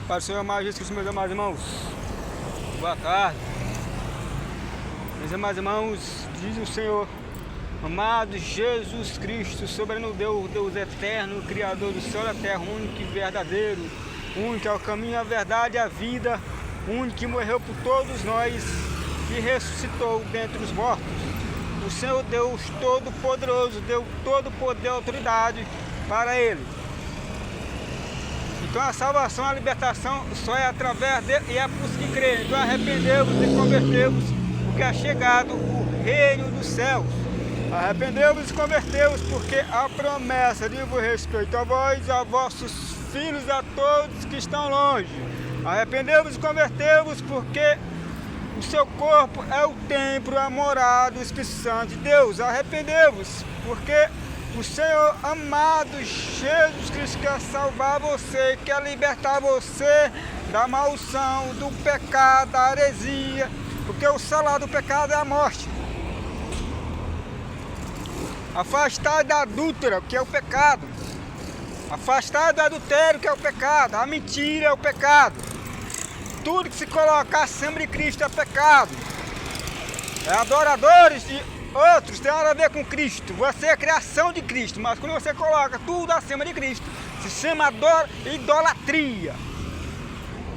Para o Senhor amado Jesus Cristo, meus amados irmãos, boa tarde. Meus amados irmãos, diz o Senhor, amado Jesus Cristo, soberano Deus, Deus eterno, Criador do céu e da terra, único e verdadeiro, único é o caminho, a verdade e a vida, único que morreu por todos nós, que ressuscitou dentre os mortos. O Senhor Deus Todo-Poderoso deu todo o poder e autoridade para Ele. Então a salvação, a libertação só é através dele e é por isso que creem. Então arrependemos e convertemos, porque é chegado o reino dos céus. Arrependemos e convertemos, porque a promessa de vos respeito a vós, a vossos filhos, a todos que estão longe. Arrependemos e convertemos, porque o seu corpo é o templo, a morada do Espírito Santo de Deus. Arrependemos, porque o Senhor amado Jesus Cristo quer salvar você, quer libertar você da maldição, do pecado, da heresia, porque o salário do pecado é a morte. Afastar da adúltera, que é o pecado. Afastar do adultério, que é o pecado. A mentira é o pecado. Tudo que se colocar acima de Cristo é pecado. É adoradores de outros, tem nada a ver com Cristo. Você é criação de Cristo, mas quando você coloca tudo acima de Cristo, se chama idolatria.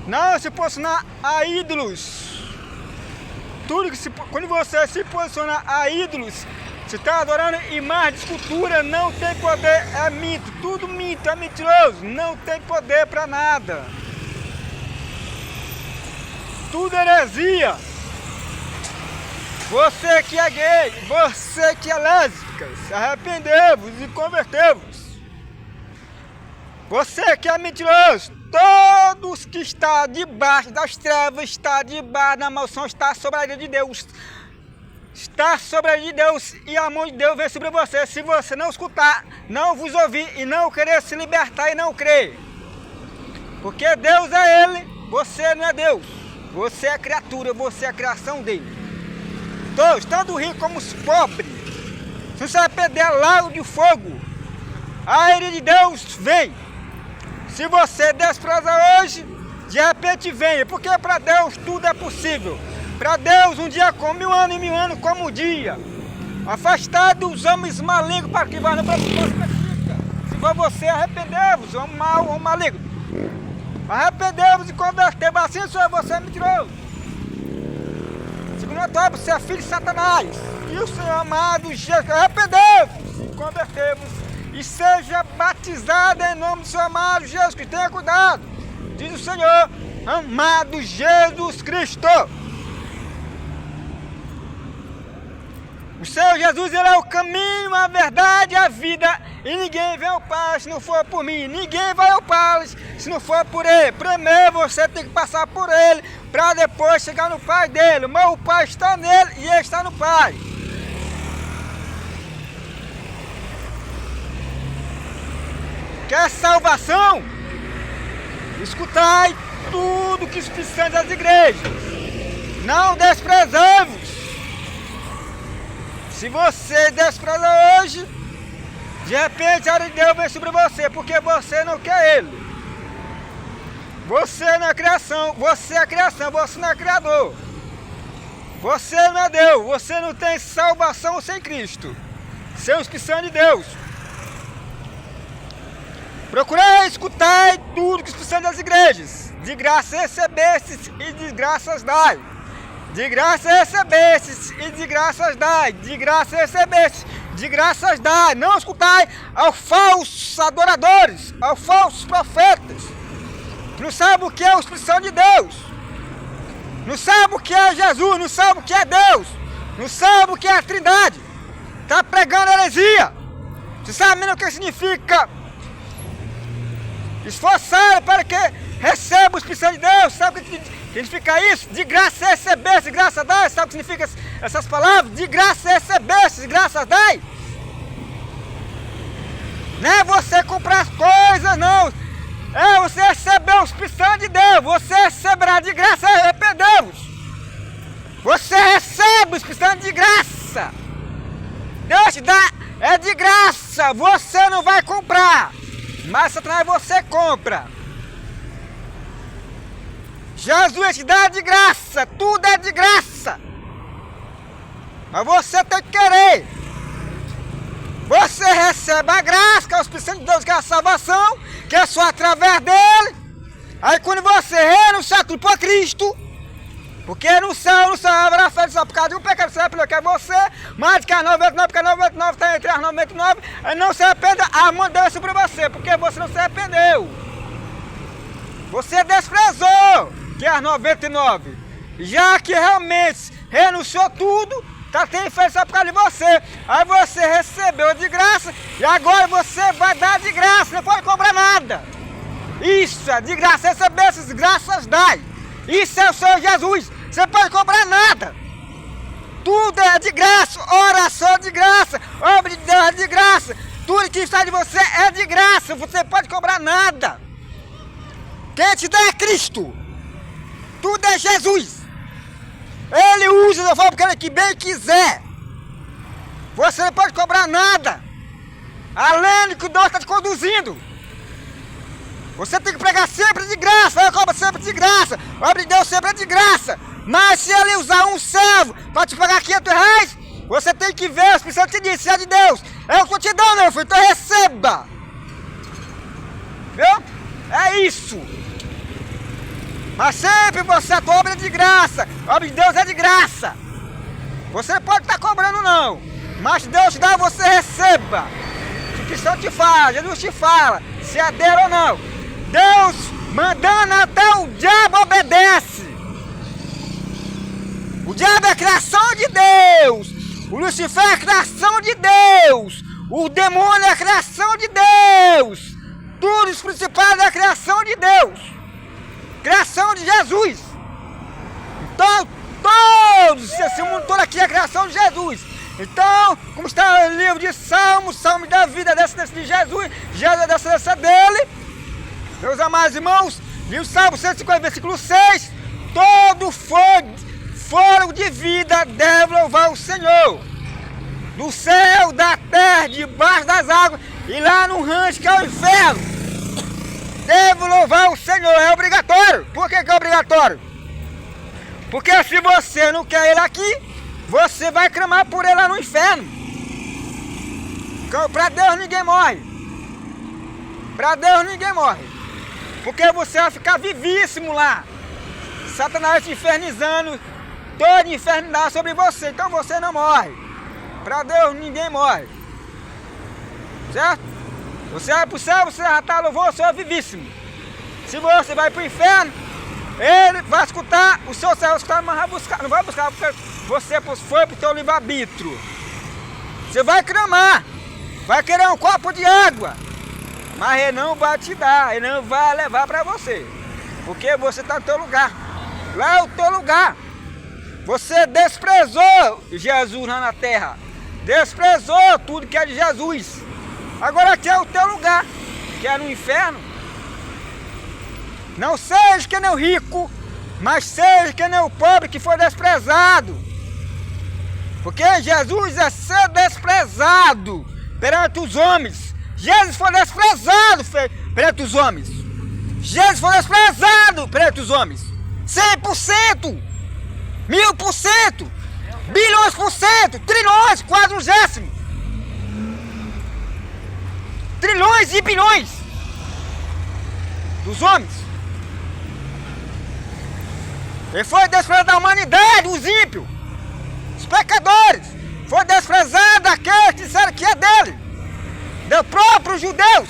Não se posicionar a ídolos. Quando você se posiciona a ídolos, você está adorando imagem de escultura, não tem poder, é mito, tudo mito, é mentiroso, não tem poder para nada. Tudo heresia. Você que é gay, você que é lésbica, arrependei-vos e convertei-vos. Você que é mentiroso, todos que estão debaixo das trevas, está debaixo da maldição, está sobre a ira de Deus. Está sobre a ira de Deus e a mão de Deus vem sobre você. Se você não escutar, não vos ouvir e não querer se libertar e não crer. Porque Deus é Ele, você não é Deus. Você é criatura, você é a criação dele. Todos, tanto os ricos como os pobres, se você vai perder lago de fogo, a ira de Deus vem. Se você despreza hoje, de repente vem, porque para Deus tudo é possível. Para Deus um dia como 1000 anos e 1000 anos como um dia. Afastado dos homens malignos para que vá no próximo. Se for você, arrependeu-vos, ou mal ou maligno. Arrependeu-vos e converteu-vos, assim só você é mentiroso. Segundo a tua, você é filho de Satanás. E o Senhor amado Jesus, arrependeu-vos e converteu-vos e seja batizado em nome do Senhor amado Jesus Cristo. Tenha cuidado, diz o Senhor amado Jesus Cristo. O Senhor Jesus, Ele é o caminho, a verdade e a vida. E ninguém vem ao Pai se não for por mim. Ninguém vai ao Pai se não for por Ele. Primeiro você tem que passar por Ele, para depois chegar no Pai dele. Mas o Pai está nele e Ele está no Pai. Quer salvação? Escutai tudo que os cristãos das igrejas. Não desprezai-vos. Se você despreza hoje, de repente a ira de Deus vem sobre você, porque você não quer Ele. Você não é criação, você é criação, você não é criador. Você não é Deus, você não tem salvação sem Cristo, sem os que são de Deus. Procurei escutar tudo que os cristãos das igrejas. De graça recebestes e de graças dai. De graça recebestes e de graças dai. De graça recebestes, de graças dai. Não escutai aos falsos adoradores, aos falsos profetas. Não sabe o que é os cristãos de Deus. Não sabe o que é Jesus, não sabe o que é Deus. Não sabe o que é a Trindade. Está pregando heresia. Você sabe mesmo o que significa esforçar para que receba os cristãos de Deus. Sabe o que significa isso? De graça receber, de graça dar. Sabe o que significa essas palavras? De graça receber, de graça dar. Não é você comprar as coisas, não. É você receber os cristãos de Deus. Você receberá de graça, arrependeu-vos. Você recebe os cristãos de graça. Deus te dá, é de graça. Você não vai comprar, mas Satanás você compra. Jesus te dá de graça, tudo é de graça. Mas você tem que querer. Você recebe a graça, que é o Espírito Santo de Deus, que é a salvação, que é só através dele. Aí quando você renunciar tudo para Cristo, porque no céu haverá fé só por causa de um pecado, você vai que é você, mais que a 99, porque a 99 está entre as 99, aí não se arrependa, a mão de Deus é sobre você, porque você não se arrependeu. Você desprezou que é as 99, já que realmente renunciou tudo, tá tendo fé só por causa de você. Aí você recebeu de graça e agora você vai dar de graça, não pode cobrar nada. Isso é de graça, receber essas graças dai. Isso é o Senhor Jesus, você não pode cobrar nada. Tudo é de graça, oração é de graça, obra de Deus é de graça. Tudo que está de você é de graça, você não pode cobrar nada. Quem te dá é Cristo. Tudo é Jesus. Ele usa da forma que bem quiser. Você não pode cobrar nada, além do que Deus está te conduzindo. Você tem que pregar sempre de graça, ele cobra sempre de graça, a obra de Deus sempre é de graça. Mas se ele usar um servo para te pagar R$500, você tem que ver, o Espírito Santo te diz, se é de Deus. Eu não estou te dando, meu filho, então receba. Viu? É isso. Mas sempre você, a tua obra é de graça, a obra de Deus é de graça. Você não pode estar cobrando não, mas Deus te dá, você receba. O Espírito Santo te fala, Jesus te fala, se é dele ou não. Deus mandando até o diabo obedece. O diabo é a criação de Deus, o Lucifer é a criação de Deus, o demônio é a criação de Deus, tudo os principais é a criação de Deus. Criação de Jesus. Então, todos, esse mundo todo aqui é a criação de Jesus. Então, como está no livro de Salmos, Salmo da vida, descendência de Jesus, Jesus é descendência dele. Meus amados irmãos, livro de Salmo 150, versículo 6, todo fôlego de vida deve louvar o Senhor. No céu, da terra, debaixo das águas, e lá no rancho que é o inferno. Devo louvar o Senhor, é obrigatório. Por que é obrigatório? Porque se você não quer ele aqui, você vai clamar por ele lá no inferno. Para Deus ninguém morre. Para Deus ninguém morre. Porque você vai ficar vivíssimo lá. Satanás te infernizando, toda infernidade sobre você, então você não morre. Para Deus ninguém morre. Certo? Você vai para o céu, você já está louvando o Senhor vivíssimo. Se você vai para o inferno, ele vai escutar, o seu céu vai escutar, mas vai buscar, não vai buscar porque você foi para o seu livre-arbítrio. Você vai clamar, vai querer um copo de água, mas ele não vai te dar, ele não vai levar para você. Porque você está no teu lugar. Lá é o teu lugar. Você desprezou Jesus lá na terra. Desprezou tudo que é de Jesus. Agora aqui é o teu lugar, que é no inferno. Não seja que nem o rico, mas seja que nem o pobre que foi desprezado. Porque Jesus é ser desprezado perante os homens. Jesus foi desprezado perante os homens. Jesus foi desprezado perante os homens. 100%, 1000%, bilhões por cento, trilhões, quadrigésimo. Trilhões e bilhões dos homens. Ele foi desprezado da humanidade, os ímpios, os pecadores. Foi desprezado daqueles que disseram que é dele, dos próprios judeus.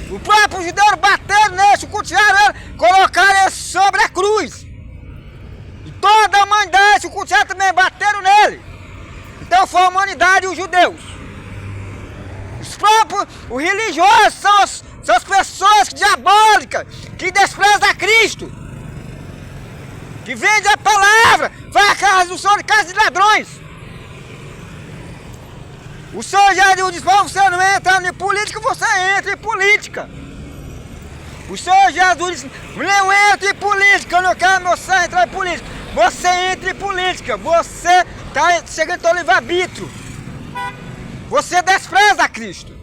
Os próprios judeus bateram nele, cultivaram ele, colocaram ele sobre a cruz. E toda a humanidade, o cultivaram também, bateram nele. Então foi a humanidade e os judeus. Os próprios, os religiosos são as pessoas diabólicas que desprezam a Cristo, que vendem a palavra, vai à casa do Senhor de casa de ladrões. O Senhor Jesus diz para você não entrar em política, você entra em política. O Senhor Jesus diz, não entra em política, eu não quero você entrar em política. Você entra em política, você está chegando ao livre-arbítrio. Você despreza Cristo.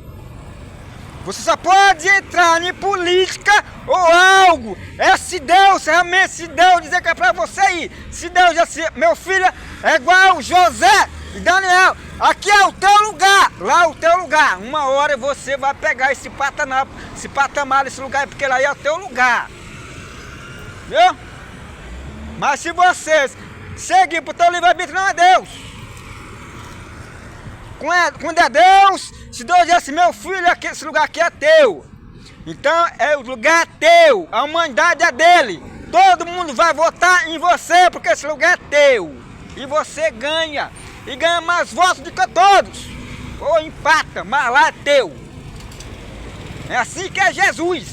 Você só pode entrar em política ou algo. Se Deus, realmente, se Deus dizer que é pra você ir. Se Deus dizer, meu filho é igual José e Daniel, aqui é o teu lugar, lá é o teu lugar. Uma hora você vai pegar esse patamar desse lugar, porque lá é o teu lugar. Viu? Mas se vocês seguir pro teu livre-arbítrio, não é Deus. Quando é Deus, se Deus diz assim, meu filho, esse lugar aqui é teu. Então, o lugar é teu, a humanidade é dele. Todo mundo vai votar em você, porque esse lugar é teu. E você ganha. E ganha mais votos do que todos. Ou empata, mas lá é teu. É assim que é Jesus.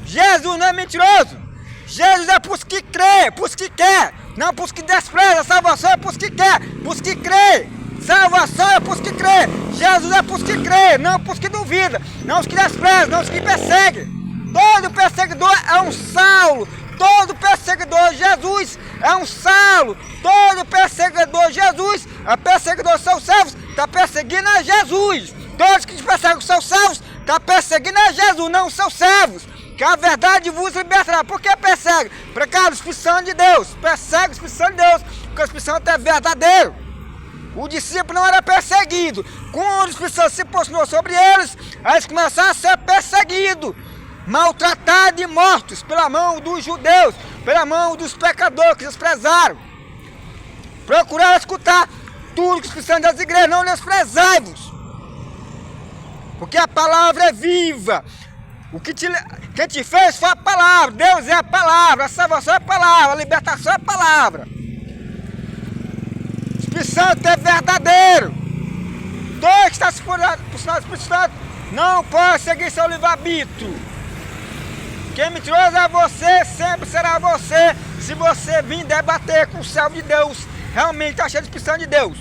Jesus não é mentiroso. Jesus é para os que crê, para os que quer. Não para os que desprezam. Salvação é para os que quer, para os que crê. Salvação é para os que crê. Jesus é para os que crê, não para os que duvidam. Não os que desprezam, não os que perseguem. Todo perseguidor é um Saulo. Todo perseguidor Jesus é um Saulo. Todo perseguidor Jesus, a perseguidor são servos, está perseguindo a Jesus. Todos que te perseguem são servos, está perseguindo a Jesus, não são servos. Que a verdade vos libertará. Por que persegue? Por causa do Espírito Santo de Deus. Persegue o Espírito Santo de Deus, porque o Espírito Santo é verdadeiro. O discípulo não era perseguido. Quando o Espírito Santo se posicionou sobre eles, eles começaram a ser perseguidos, maltratados e mortos pela mão dos judeus, pela mão dos pecadores que desprezaram. Procuraram escutar tudo que o Espírito Santo das igrejas, não desprezai-vos. Porque a palavra é viva. Quem te fez foi a palavra. Deus é a palavra, a salvação é a palavra, a libertação é a palavra. O Espírito Santo é verdadeiro. Todo que está se posicionado do Espírito Santo não pode seguir seu livre-arbítrio. Quem mentiroso é você, sempre será você, se você vir debater com o servo de Deus, realmente está cheio do Espírito Santo de Deus.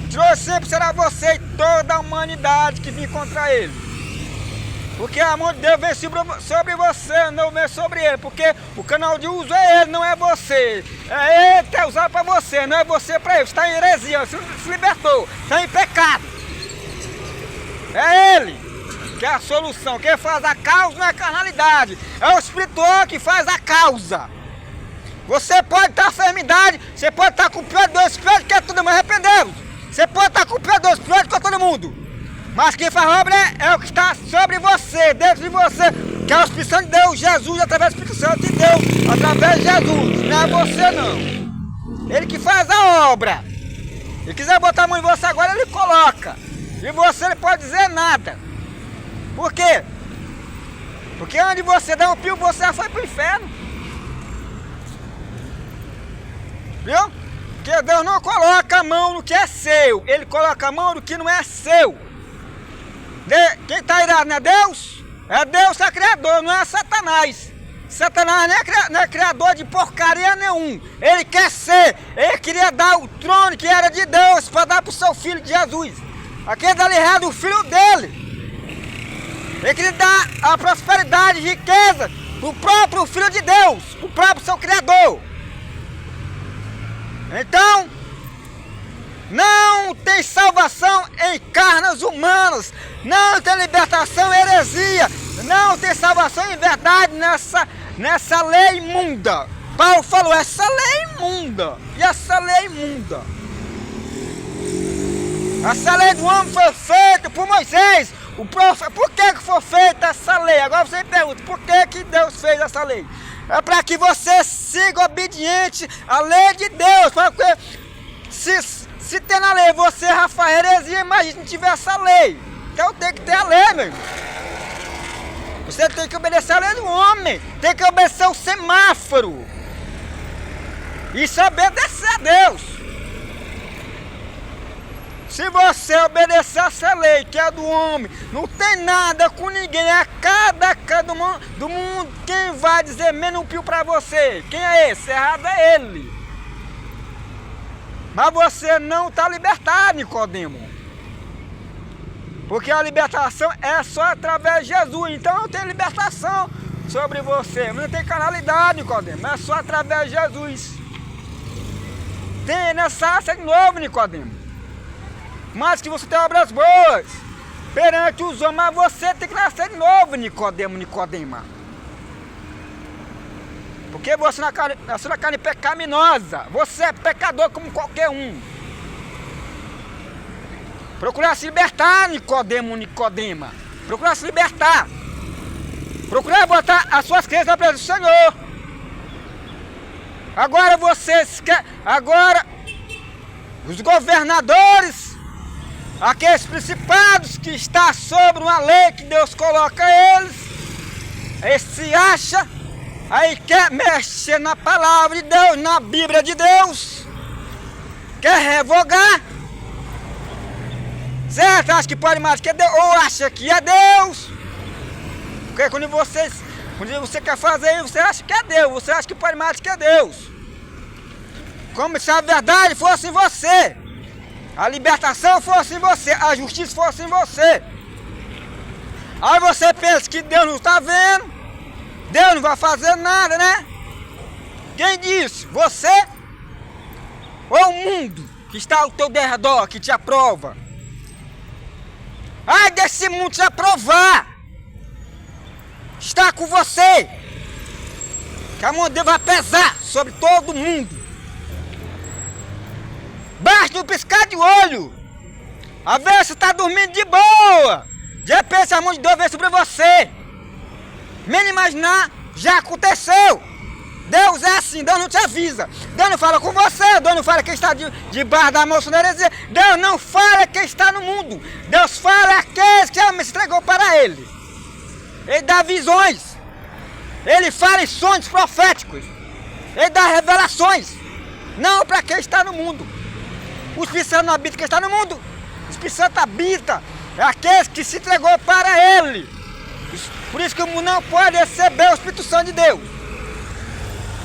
Mentiroso sempre será você e toda a humanidade que vir contra ele. Porque a mão de Deus vem sobre você, não vem sobre ele. Porque o canal de uso é ele, não é você. É ele que é usado para você, não é você para ele. Você está em heresia, você se libertou, está em pecado. É ele que é a solução. Quem faz a causa não é a carnalidade, é o espiritual que faz a causa. Você pode estar enfermidade, você pode estar com o pior de dois piores que é todo mundo, arrependeu. Você pode estar com o pior de dois piores que é todo mundo. Mas quem faz obra é o que está sobre você, dentro de você, que é o Espírito Santo de Deus, Jesus através do Espírito Santo de Deus, através de Jesus, não é você não. Ele que faz a obra. Se quiser botar a mão em você agora, ele coloca. E você não pode dizer nada. Por quê? Porque onde você dá um pio, você foi para o inferno. Viu? Porque Deus não coloca a mão no que é seu, ele coloca a mão no que não é seu. Quem está irado não é Deus? É Deus que é criador, não é Satanás. Satanás não é criador de porcaria nenhum. Ele quer ser, ele queria dar o trono que era de Deus para dar para o seu filho de Jesus. Aquele dali é do filho dele. Ele queria dar a prosperidade e riqueza para o próprio filho de Deus, o próprio seu criador. Então, não tem salvação em carnes humanas, não tem libertação em heresia, não tem salvação em verdade nessa lei imunda. Paulo falou, essa lei é imunda, e essa lei é imunda. Essa lei do homem foi feita por Moisés, o profeta. Por que foi feita essa lei? Agora você me pergunta, por que Deus fez essa lei? É para que você siga obediente à lei de Deus, porque se tem na lei você, Rafael, heresia, imagina se não tiver essa lei. Então tem que ter a lei, meu irmão. Você tem que obedecer a lei do homem, tem que obedecer o semáforo. Isso é obedecer a Deus. Se você obedecer essa lei, que é do homem, não tem nada com ninguém, é cada do mundo, quem vai dizer menos um pio pra você? Quem é esse? Errado é ele. Mas você não está libertado, Nicodemo. Porque a libertação é só através de Jesus. Então não tem libertação sobre você. Não tem carnalidade, Nicodemo. É só através de Jesus. Tem nessa raça de novo, Nicodemo. Mas que você tem obras boas. perante os homens, mas você tem que nascer de novo, Nicodema. Porque você nasceu na carne pecaminosa. Você é pecador como qualquer um. Procurar se libertar, Nicodema. Procurar se libertar. Procurar botar as suas crenças na presença do Senhor. Agora vocês querem... Agora, os governadores, aqueles principados que estão sobre uma lei que Deus coloca eles se acham, aí quer mexer na palavra de Deus, na Bíblia de Deus, quer revogar. Certo? Acha que pode mais que é Deus, ou acha que é Deus. Porque quando você quer fazer isso, você acha que é Deus, você acha que pode mais que é Deus. Como se a verdade fosse em você, a libertação fosse em você, a justiça fosse em você. Aí você pensa que Deus não está vendo, Deus não vai fazer nada, né? Quem disse? Você ou o mundo que está ao teu derredor, que te aprova? Ai desse mundo te aprovar, está com você, que a mão de Deus vai pesar sobre todo mundo. Basta um piscar de olho, a ver se está dormindo de boa, de repente a mão de Deus vem sobre você. Menos imaginar, já aconteceu. Deus é assim, Deus não te avisa, Deus não fala com você, Deus não fala quem está debaixo da maçonaria, Deus não fala quem está no mundo, Deus fala aqueles que se entregou para Ele. Ele dá visões, Ele fala em sonhos proféticos, Ele dá revelações, não para quem está no mundo. O Espírito Santo não habita quem está no mundo, o Espírito Santo habita aqueles que se entregou para Ele. Por isso que o mundo não pode receber o Espírito Santo de Deus.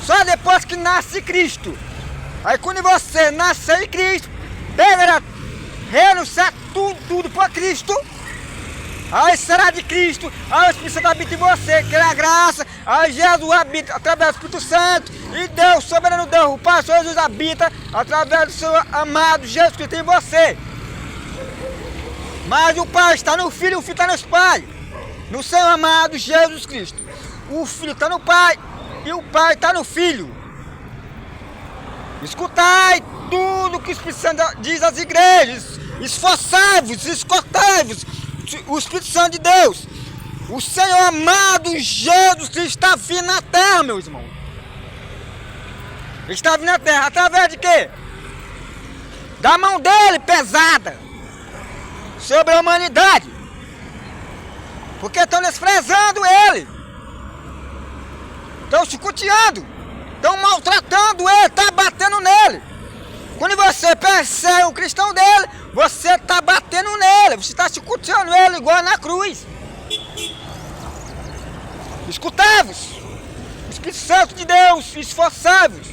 Só depois que nasce Cristo. Aí quando você nascer em Cristo, deverá renunciar tudo por Cristo. Aí será de Cristo, aí o Espírito Santo habita em você, que é a graça, aí Jesus habita através do Espírito Santo, e Deus, soberano Deus, o Pai, o Senhor Jesus habita através do seu amado Jesus Cristo em você. Mas o Pai está no Filho, o Filho está no Pai, no seu amado Jesus Cristo. O Filho está no Pai, e o Pai está no Filho. Escutai tudo que o Espírito Santo diz às igrejas. Esforçai-vos, escutai-vos. O Espírito Santo de Deus, o Senhor amado Jesus Cristo está vindo na terra, meus irmãos. Ele está vindo na terra através de quê? Da mão dele pesada sobre a humanidade. Porque estão desprezando ele. Estão chicoteando, estão maltratando ele, estão batendo nele. Quando você persegue o cristão dele, você está batendo nele, você está chicoteando ele igual na cruz. Escutai-vos, o Espírito Santo de Deus, esforçai-vos.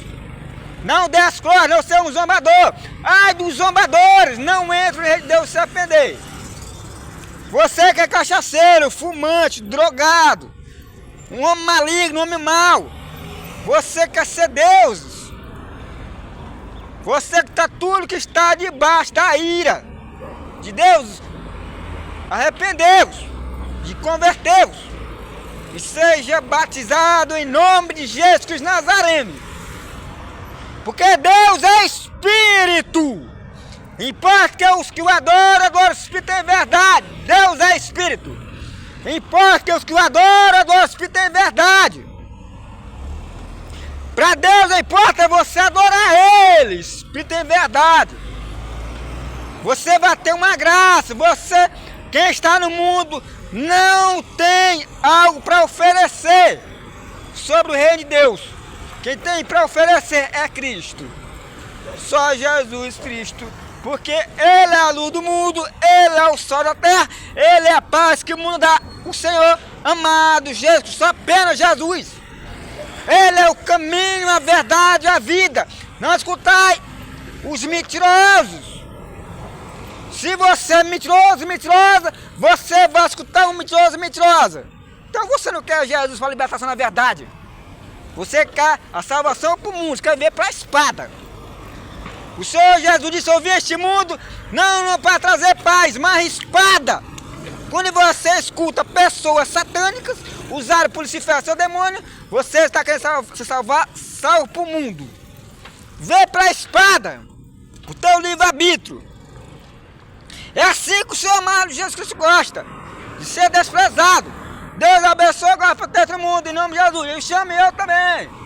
Não dê as costas, não seja um zombador. Ai dos zombadores, não entre no reino de Deus se arrepender. Você que é cachaceiro, fumante, drogado, um homem maligno, um homem mau, você quer ser Deus. Você que está tudo que está debaixo da ira de Deus, arrependeu-vos, de converteu-vos e seja batizado em nome de Jesus Cristo Nazareno. Porque Deus é Espírito. Importa que os que o adoram o Espírito em verdade. Deus é Espírito. Importa que os que o adoram o Espírito em verdade. Para Deus importa você adorar Ele, Espírito em verdade. Você vai ter uma graça. Você, quem está no mundo, não tem algo para oferecer sobre o reino de Deus. Quem tem para oferecer é Cristo. Só Jesus Cristo. Porque Ele é a luz do mundo, Ele é o sol da terra, Ele é a paz que o mundo dá. O Senhor amado Jesus, só apenas Jesus. Ele é o caminho, a verdade e a vida. Não escutai os mentirosos. Se você é mentiroso, mentirosa, você vai escutar um mentiroso, mentirosa. Então você não quer Jesus para a libertação na verdade. Você quer a salvação para o mundo, quer ver para a espada. O Senhor Jesus disse: eu vim a este mundo não para trazer paz, mas espada. Quando você escuta pessoas satânicas usarem por Lucifer seu demônio, você está querendo se salvar, salvo para o mundo. Vem para a espada, o teu livre-arbítrio. É assim que o Senhor amado Jesus Cristo gosta, de ser desprezado. Deus abençoe agora para todo mundo, em nome de Jesus. E chame eu também.